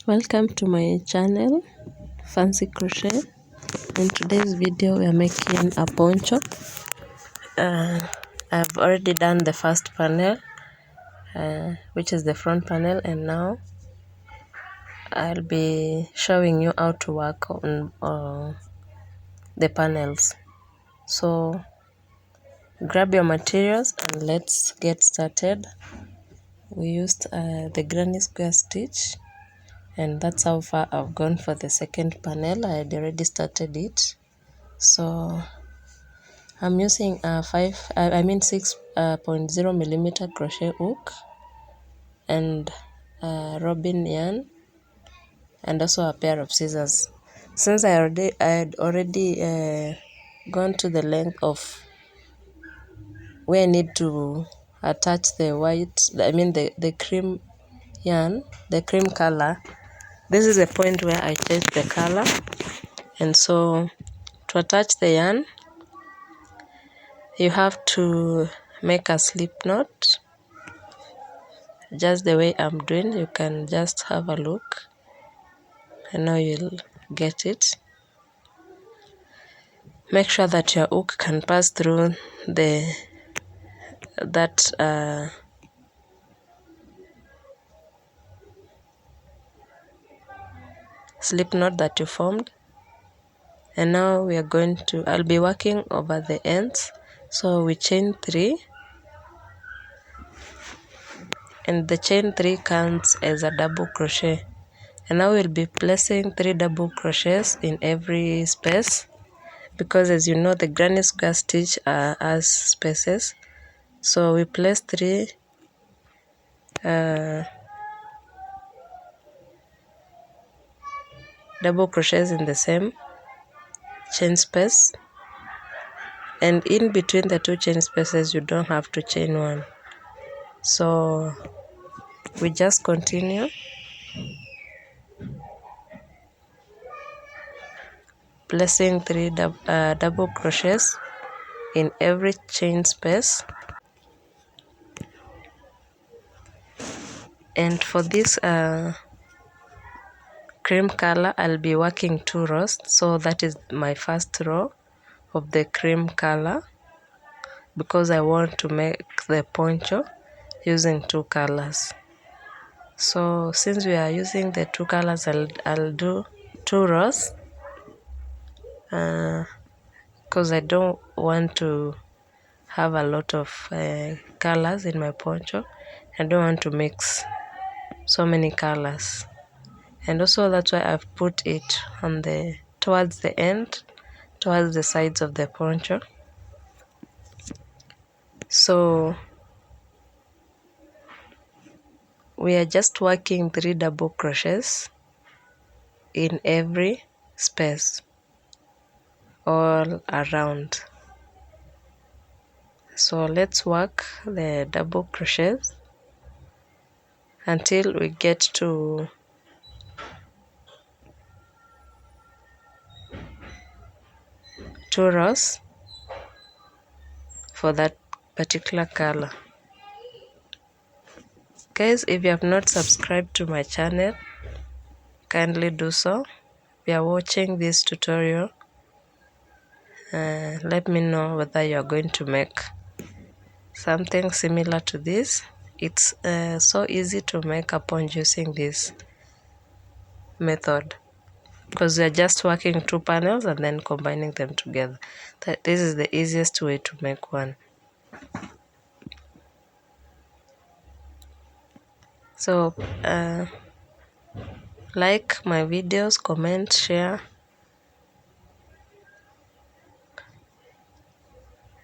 Welcome to my channel Fancy Crochet. In today's video we are making a poncho. I've already done the first panel, which is the front panel, and now I'll be showing you how to work on the panels. So grab your materials and let's get started. We used the granny square stitch, and that's how far I've gone for the second panel. I had already started it. So I'm using a 6.0 millimeter crochet hook and robin yarn, and also a pair of scissors. Since I had already gone to the length of where I need to attach the the cream yarn, the cream color. This is the point where I change the color, and so to attach the yarn you have to make a slip knot just the way I'm doing. You can just have a look and now you'll get it. Make sure that your hook can pass through that slip knot that you formed. And now I'll be working over the ends. So we chain 3, and the chain 3 counts as a double crochet. And now we'll be placing 3 double crochets in every space, because as you know the granny square stitch has spaces. So we place 3 double crochets in the same chain space, and in between the 2 chain spaces you don't have to chain 1. So we just continue placing 3 double crochets in every chain space. And for this cream color I'll be working 2 rows. So that is my first row of the cream color, because I want to make the poncho using 2 colors. So since we are using the 2 colors, I'll do 2 rows, because I don't want to have a lot of colors in my poncho. I don't want to mix so many colors, and also that's why I've put it on towards the end, towards the sides of the poncho. So we are just working 3 double crochets in every space all around. So let's work the double crochets until we get to 2 rows for that particular color. Guys, if you have not subscribed to my channel, kindly do so. If you are watching this tutorial, let me know whether you are going to make something similar to this. It's so easy to make a poncho using this method, because we are just working 2 panels and then combining them together. This is the easiest way to make one. So like my videos, comment, share,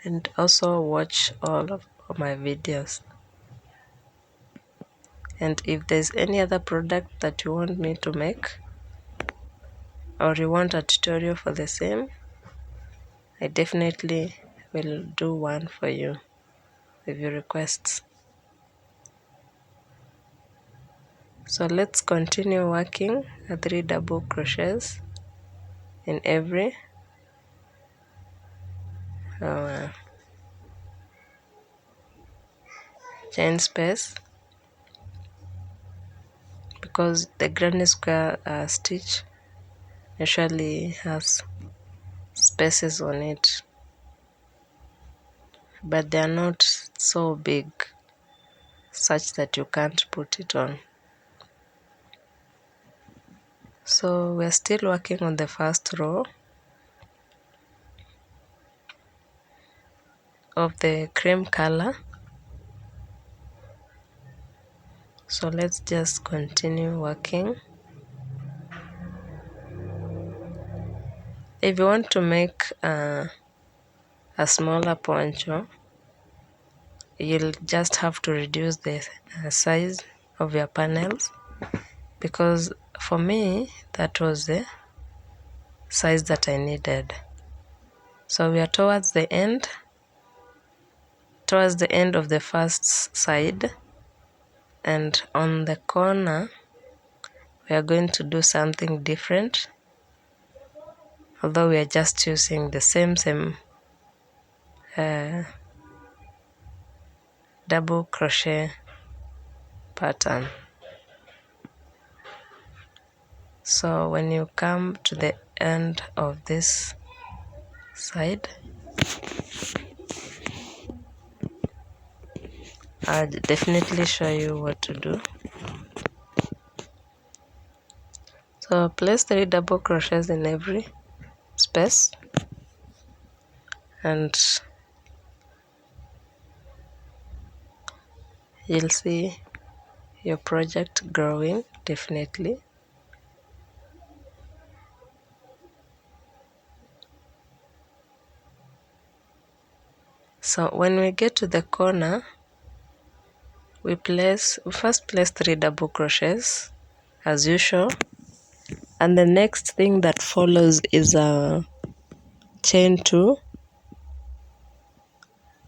and also watch all of my videos. And if there's any other product that you want me to make, or you want a tutorial for the same, I definitely will do one for you with your requests. So let's continue working 3 double crochets in every chain space, because the granny square stitch usually has spaces on it, but they are not so big such that you can't put it on. So we're still working on the first row of the cream color. So let's just continue working. If you want to make a smaller poncho, you'll just have to reduce the size of your panels, because for me that was the size that I needed. So we are towards the end of the first side, and on the corner we are going to do something different, although we are just using the same double crochet pattern. So when you come to the end of this side, I'll definitely show you what to do. So place 3 double crochets in every space, and you'll see your project growing definitely. So when we get to the corner, we first place 3 double crochets as usual, and the next thing that follows is a chain 2,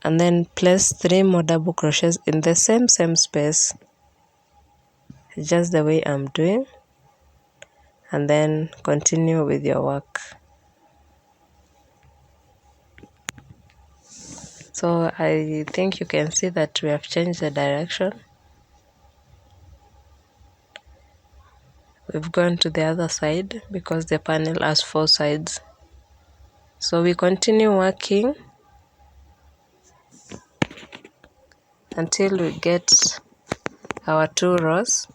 and then place 3 more double crochets in the same space, just the way I'm doing, and then continue with your work. So I think you can see that we have changed the direction. We've gone to the other side because the panel has 4 sides. So we continue working until we get our 2 rows.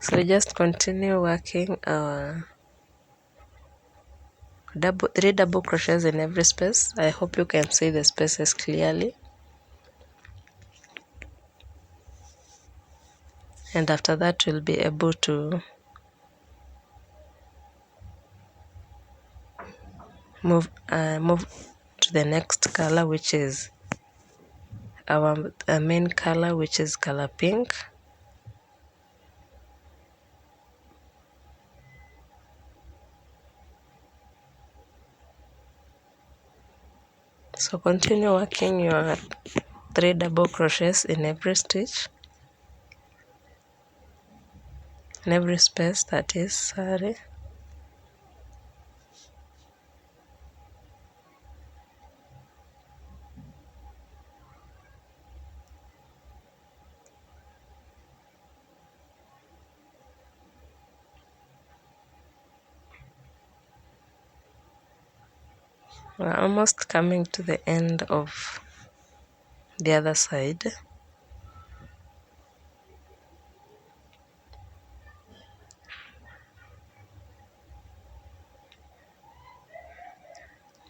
So we just continue working our 3 double crochets in every space. I hope you can see the spaces clearly. And after that we'll be able to move to the next color, which is our main color, which is color pink. So continue working your 3 double crochets in every stitch, in every space, that is, sorry. We're almost coming to the end of the other side.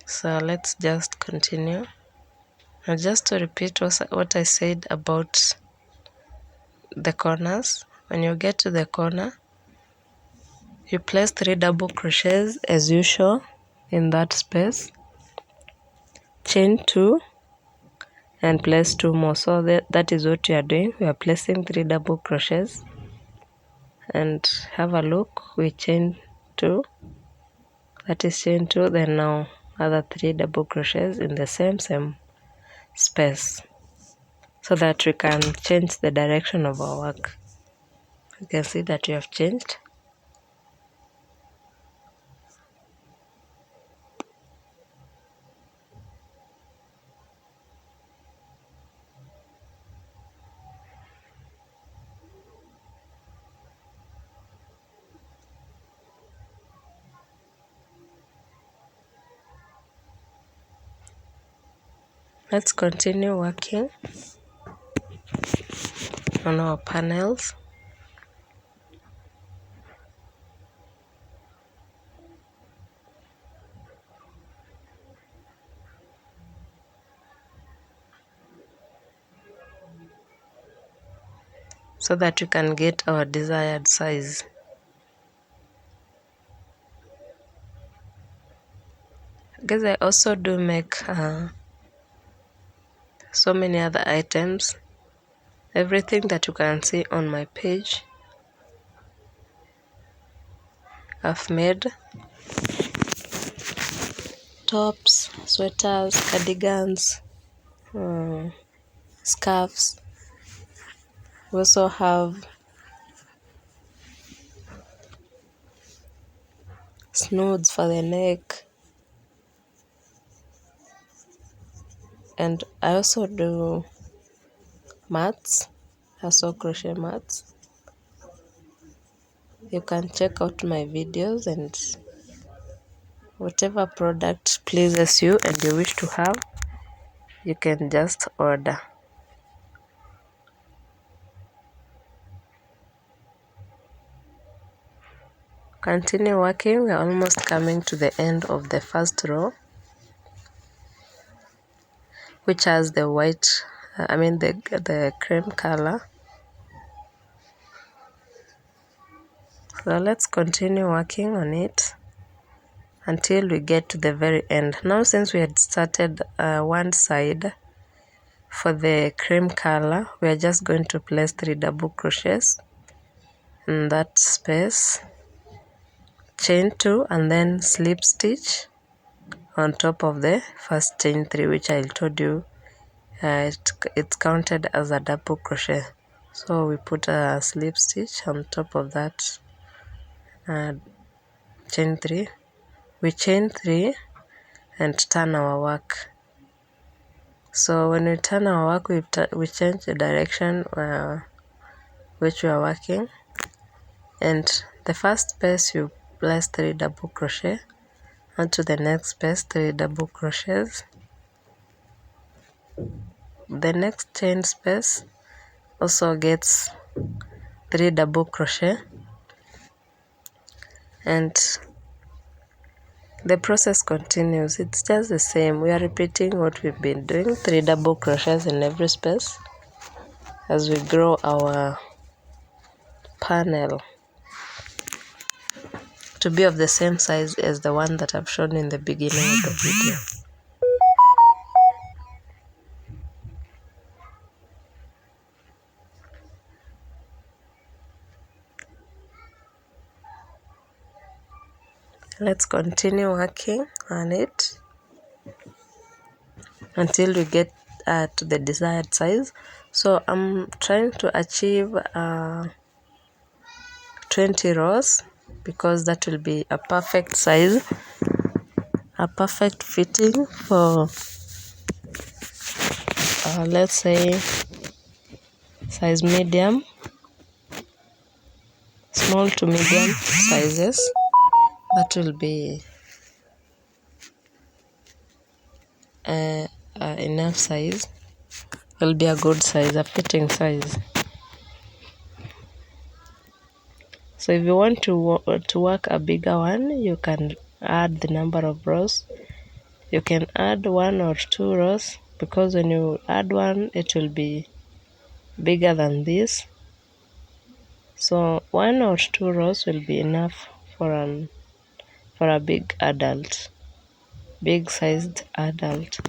So let's just continue. Now just to repeat what I said about the corners, when you get to the corner, you place 3 double crochets as usual in that space, chain 2, and place 2 more. So that is what you are doing. We are placing 3 double crochets, and have a look, we chain 2, that is chain 2, then now other 3 double crochets in the same space, so that we can change the direction of our work. You can see that we have changed. Let's continue working on our panels. So that we can get our desired size. Because I also do make so many other items. Everything that you can see on my page, I've made tops, sweaters, cardigans, scarves. We also have snoods for the neck, and I also do mats, also crochet mats. You can check out my videos, and whatever product pleases you and you wish to have, you can just order. Continue working. We're almost coming to the end of the first row, which has the white, the cream color. So let's continue working on it until we get to the very end. Now, since we had started one side for the cream color, we are just going to place 3 double crochets in that space, chain 2, and then slip stitch on top of the first chain 3, which I told you it's counted as a double crochet. So we put a slip stitch on top of that chain 3. We chain 3 and turn our work. So when we turn our work, we change the direction which we are working, and the first space you place 3 double crochet, and to the next space 3 double crochets. The next chain space also gets 3 double crochet, and the process continues. It's just the same. We are repeating what we've been doing, 3 double crochets in every space as we grow our panel to be of the same size as the one that I've shown in the beginning of the video. Let's continue working on it until we get to the desired size. So I'm trying to achieve 20 rows, because that will be a perfect size, a perfect fitting for let's say size medium, small to medium sizes. That will be enough size. Will be a good size, a fitting size. So if you want to work a bigger one, you can add the number of rows. You can add 1 or 2 rows, because when you add 1, it will be bigger than this. So 1 or 2 rows will be enough for a big adult, big sized adult.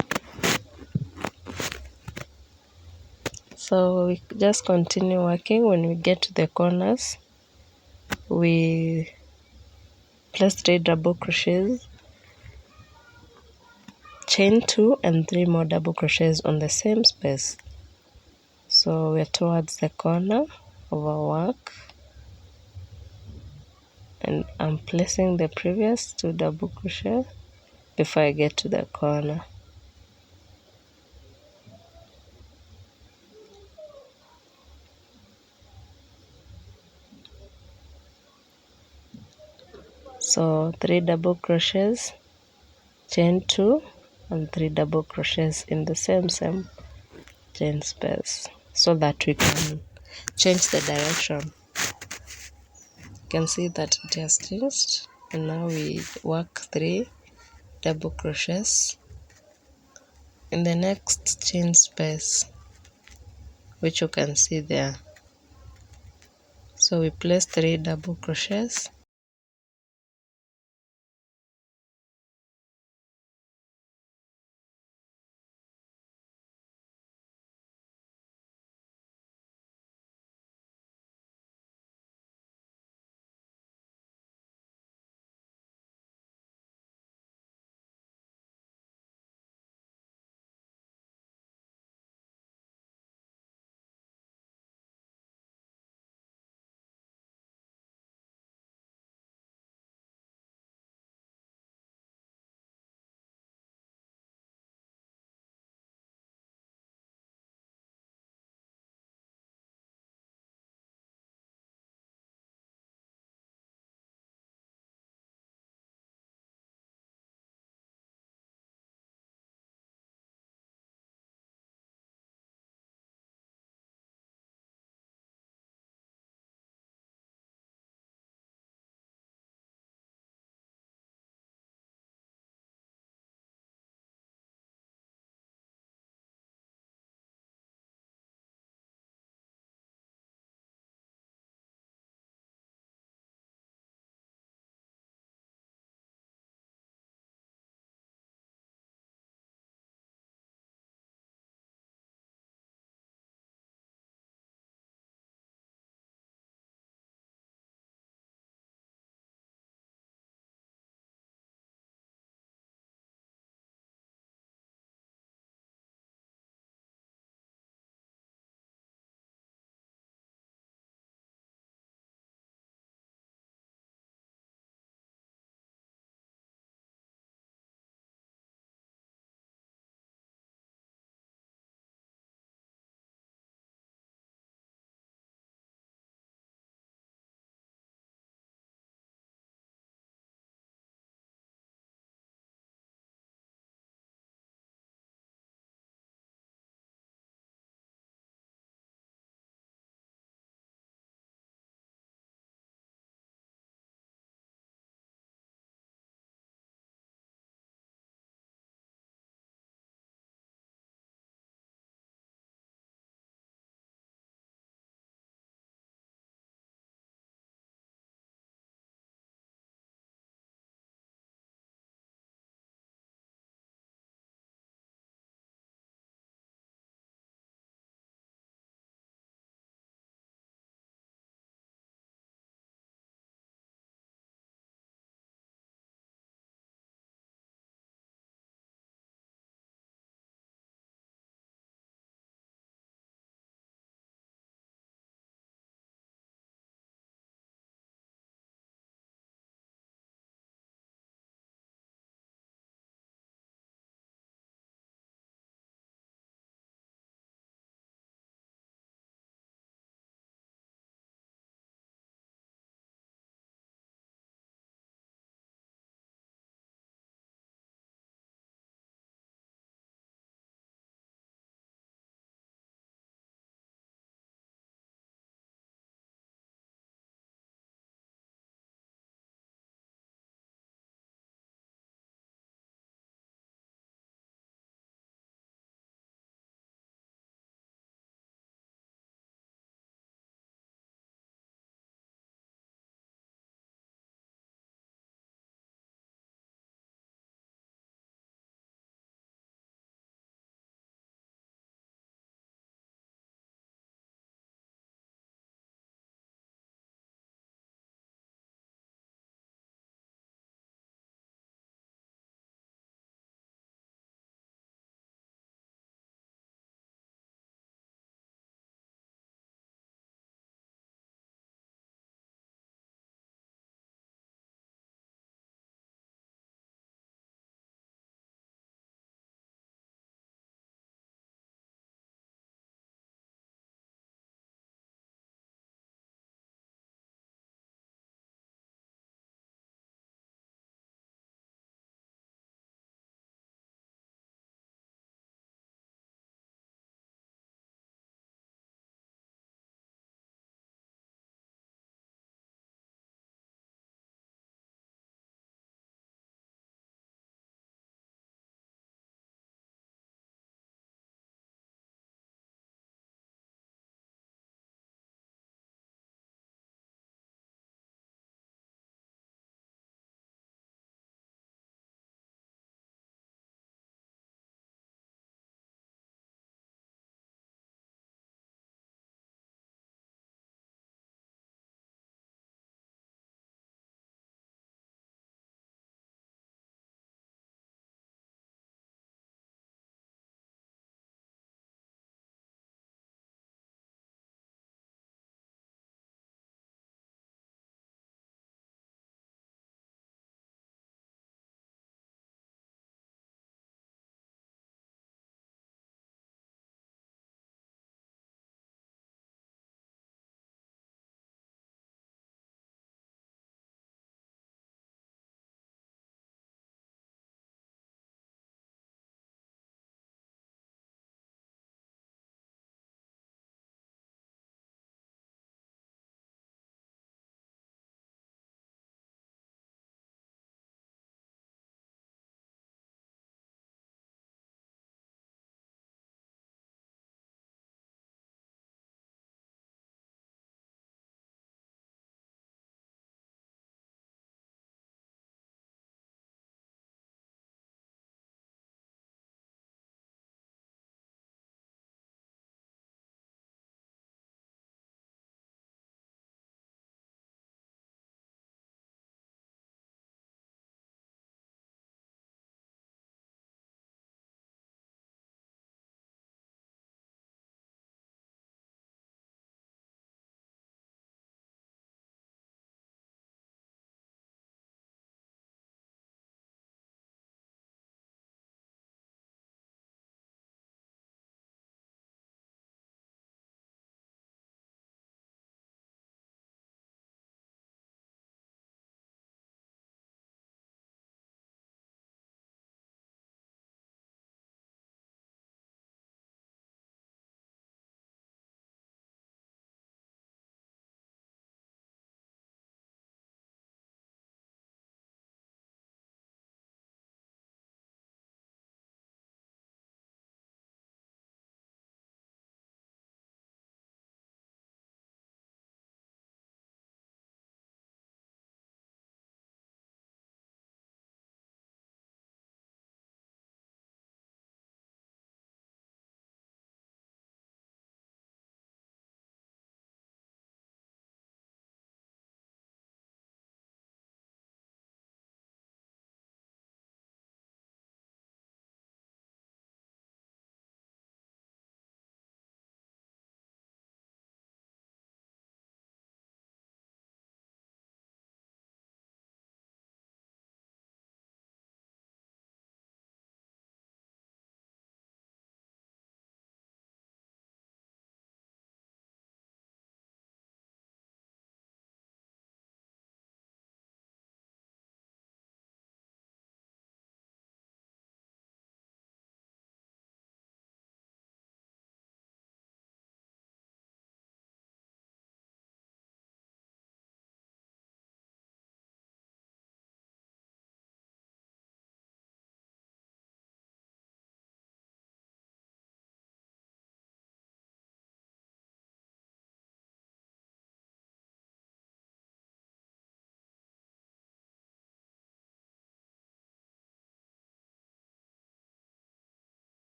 So we just continue working. When we get to the corners, we place 3 double crochets, chain 2 and 3 more double crochets on the same space. So we're towards the corner of our work, and I'm placing the previous 2 double crochet before I get to the corner. So 3 double crochets, chain 2, and 3 double crochets in the same chain space, so that we can change the direction. You can see that it has changed, and now we work 3 double crochets in the next chain space, which you can see there. So we place 3 double crochets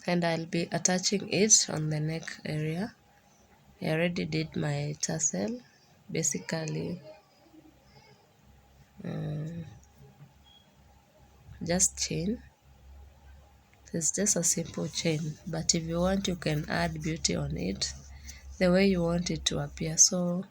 and I'll be attaching it on the neck area. I already did my tassel, basically just chain. It's just a simple chain, but if you want you can add beauty on it the way you want it to appear. So